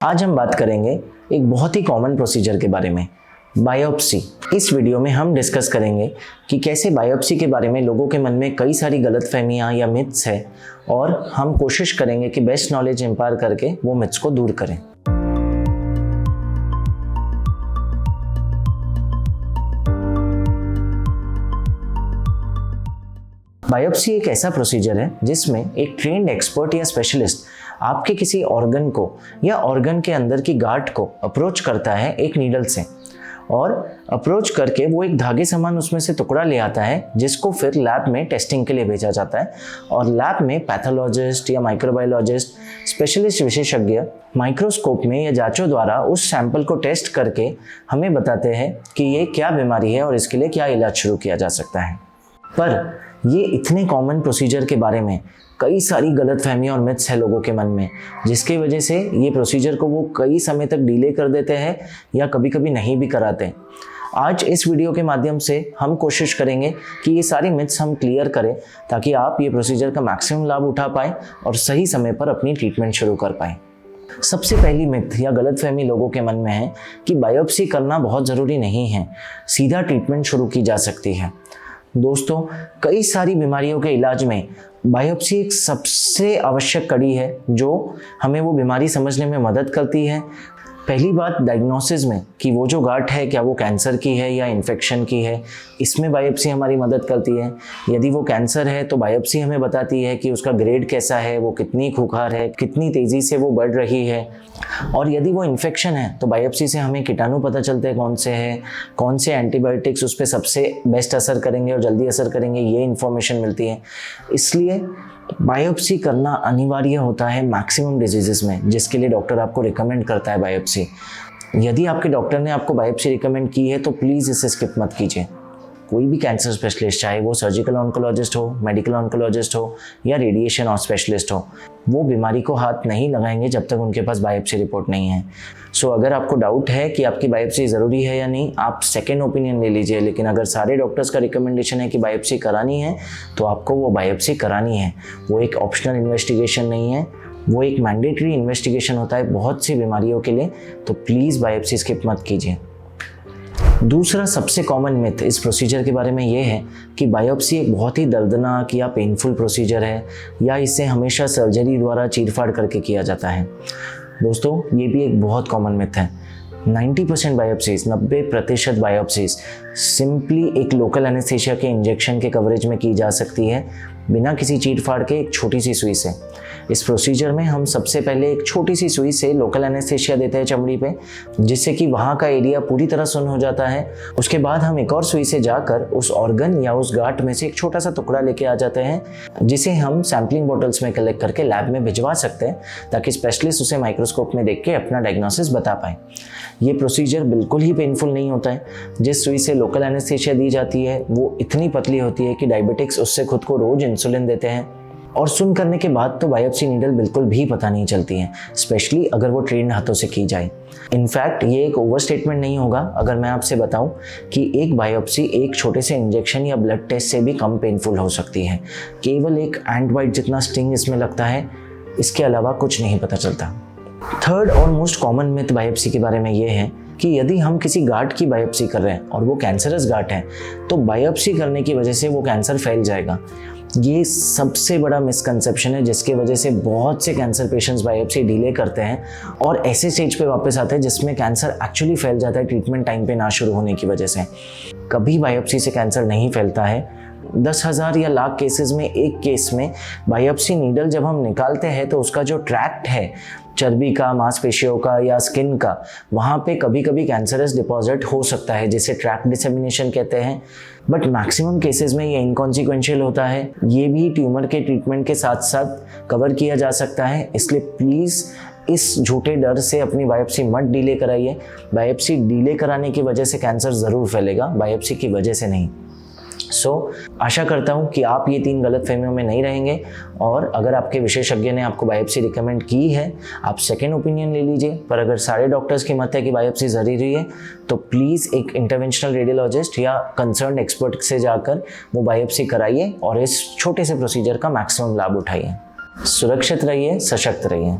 आज हम बात करेंगे एक बहुत ही कॉमन प्रोसीजर के बारे में, बायोप्सी। इस वीडियो में हम डिस्कस करेंगे कि कैसे बायोप्सी के बारे में लोगों के मन में कई सारी गलतफहमियां या मिथ्स है और हम कोशिश करेंगे कि बेस्ट नॉलेज इम्पायर करके वो मिथ्स को दूर करें। बायोप्सी एक ऐसा प्रोसीजर है जिसमें एक ट्रेन्ड एक्सपर्ट या स्पेशलिस्ट आपके किसी ऑर्गन को या ऑर्गन के अंदर की गांठ को अप्रोच करता है एक नीडल से, और अप्रोच करके वो एक धागे समान उसमें से टुकड़ा ले आता है जिसको फिर लैब में टेस्टिंग के लिए भेजा जाता है। और लैब में पैथोलॉजिस्ट या माइक्रोबायोलॉजिस्ट, स्पेशलिस्ट विशेषज्ञ माइक्रोस्कोप में या जांचों द्वारा उस सैंपल को टेस्ट करके हमें बताते हैं कि ये क्या बीमारी है और इसके लिए क्या इलाज शुरू किया जा सकता है। पर ये इतने कॉमन प्रोसीजर के बारे में कई सारी गलतफहमियां और मिथ्स है लोगों के मन में, जिसकी वजह से ये प्रोसीजर को वो कई समय तक डिले कर देते हैं या कभी कभी नहीं भी कराते। आज इस वीडियो के माध्यम से हम कोशिश करेंगे कि ये सारी मिथ्स हम क्लियर करें ताकि आप ये प्रोसीजर का मैक्सिमम लाभ उठा पाएँ और सही समय पर अपनी ट्रीटमेंट शुरू कर पाएँ। सबसे पहली मिथ या गलतफहमी लोगों के मन में है कि बायोप्सी करना बहुत ज़रूरी नहीं है, सीधा ट्रीटमेंट शुरू की जा सकती है। दोस्तों, कई सारी बीमारियों के इलाज में बायोप्सी एक सबसे आवश्यक कड़ी है जो हमें वो बीमारी समझने में मदद करती है। पहली बात डायग्नोसिस में कि वो जो गांठ है क्या वो कैंसर की है या इन्फेक्शन की है, इसमें बायोप्सी हमारी मदद करती है। यदि वो कैंसर है तो बायोप्सी हमें बताती है कि उसका ग्रेड कैसा है, वो कितनी खुखार है, कितनी तेज़ी से वो बढ़ रही है। और यदि वो इन्फेक्शन है तो बायोप्सी से हमें कीटाणु पता चलते हैं कौन से हैं, कौन से एंटीबायोटिक्स उस पर सबसे बेस्ट असर करेंगे और जल्दी असर करेंगे, ये इन्फॉर्मेशन मिलती है। इसलिए बायोप्सी करना अनिवार्य होता है मैक्सिमम डिजीजेस में, जिसके लिए डॉक्टर आपको रिकमेंड करता है बायोप्सी। यदि आपके डॉक्टर ने आपको बायोप्सी रिकमेंड की है तो प्लीज़ इसे स्किप मत कीजिए। कोई भी कैंसर स्पेशलिस्ट, चाहे वो सर्जिकल ऑन्कोलॉजिस्ट हो, मेडिकल ऑन्कोलॉजिस्ट हो या रेडिएशन और स्पेशलिस्ट हो, वो बीमारी को हाथ नहीं लगाएंगे जब तक उनके पास बायोप्सी रिपोर्ट नहीं है। सो अगर आपको डाउट है कि आपकी बायोप्सी ज़रूरी है या नहीं, आप सेकेंड ओपिनियन ले लीजिए। लेकिन अगर सारे डॉक्टर्स का रिकमेंडेशन है कि बायोप्सी करानी है तो आपको वो बायोप्सी करानी है। वो एक ऑप्शनल इन्वेस्टिगेशन नहीं है, वो एक मैंडेटरी इन्वेस्टिगेशन होता है बहुत सी बीमारियों के लिए। तो प्लीज़ बायोप्सी स्किप मत कीजिए। दूसरा सबसे कॉमन मिथ इस प्रोसीजर के बारे में ये है कि बायोप्सी एक बहुत ही दर्दनाक या पेनफुल प्रोसीजर है या इसे हमेशा सर्जरी द्वारा चीरफाड़ करके किया जाता है। दोस्तों, ये भी एक बहुत कॉमन मिथ है। 90% बायोप्सीज, 90% बायोप्सीज सिंपली एक लोकल एनेस्थीसिया के इंजेक्शन के कवरेज में की जा सकती है, बिना किसी चीरफाड़ के एक छोटी सी सुई से। इस प्रोसीजर में हम सबसे पहले एक छोटी सी सुई से लोकल एनेस्थीसिया देते हैं चमड़ी पे, जिससे कि वहाँ का एरिया पूरी तरह सुन्न हो जाता है। उसके बाद हम एक और सुई से जाकर उस ऑर्गन या उस गांठ में से एक छोटा सा टुकड़ा लेके आ जाते हैं, जिसे हम सैम्पलिंग बॉटल्स में कलेक्ट करके लैब में भिजवा सकते हैं ताकि स्पेशलिस्ट उसे माइक्रोस्कोप में देख के अपना डायग्नोसिस बता पाए। ये प्रोसीजर बिल्कुल ही पेनफुल नहीं होता है। जिस सुई से लोकल एनेस्थीसिया दी जाती है वो इतनी पतली होती है कि डायबिटिक्स उससे खुद को रोज इंसुलिन देते हैं, और सुन करने के बाद तो बायोप्सी नीडल बिल्कुल भी पता नहीं चलती है, स्पेशली अगर वो ट्रेन्ड हाथों से की जाए। इनफैक्ट ये एक ओवर स्टेटमेंट नहीं होगा अगर मैं आपसे बताऊं कि एक बायोप्सी एक छोटे से इंजेक्शन या ब्लड टेस्ट से भी कम पेनफुल हो सकती है। केवल एक एंट बाइट जितना स्टिंग इसमें लगता है, इसके अलावा कुछ नहीं पता चलता। थर्ड और मोस्ट कॉमन मिथ बायोप्सी के बारे में ये है कि यदि हम किसी गांठ की बायोप्सी कर रहे हैं और वो कैंसरस गांठ है तो बायोप्सी करने की वजह से वो कैंसर फैल जाएगा। ये सबसे बड़ा मिसकंसेप्शन है, जिसके वजह से बहुत से कैंसर पेशेंट्स बायोप्सी डिले करते हैं और ऐसे स्टेज पे वापस आते हैं जिसमें कैंसर एक्चुअली फैल जाता है ट्रीटमेंट टाइम पे ना शुरू होने की वजह से। कभी बायोप्सी से कैंसर नहीं फैलता है। 10,000 या लाख केसेस में एक केस में बायोप्सी नीडल जब हम निकालते हैं तो उसका जो ट्रैक्ट है चर्बी का, मांसपेशियों का या स्किन का, वहाँ पे कभी कभी कैंसरस डिपॉजिट हो सकता है, जिसे ट्रैक्ट डिसेमिनेशन कहते हैं। बट मैक्सिमम केसेस में ये इनकॉन्सिक्वेंशियल होता है। ये भी ट्यूमर के ट्रीटमेंट के साथ साथ कवर किया जा सकता है। इसलिए प्लीज़ इस झूठे डर से अपनी बायोप्सी मत डिले कराइए। बायोप्सी डिले कराने की वजह से कैंसर ज़रूर फैलेगा, बायोप्सी की वजह से नहीं। आशा करता हूँ कि आप ये 3 गलतफहमियों में नहीं रहेंगे, और अगर आपके विशेषज्ञ ने आपको बायोप्सी रिकमेंड की है आप सेकेंड ओपिनियन ले लीजिए। पर अगर सारे डॉक्टर्स की मत है कि बायोप्सी ज़रूरी है तो प्लीज़ एक इंटरवेंशनल रेडियोलॉजिस्ट या कंसर्न एक्सपर्ट से जाकर वो बायोप्सी कराइए और इस छोटे से प्रोसीजर का मैक्सिमम लाभ उठाइए। सुरक्षित रहिए, सशक्त रहिए।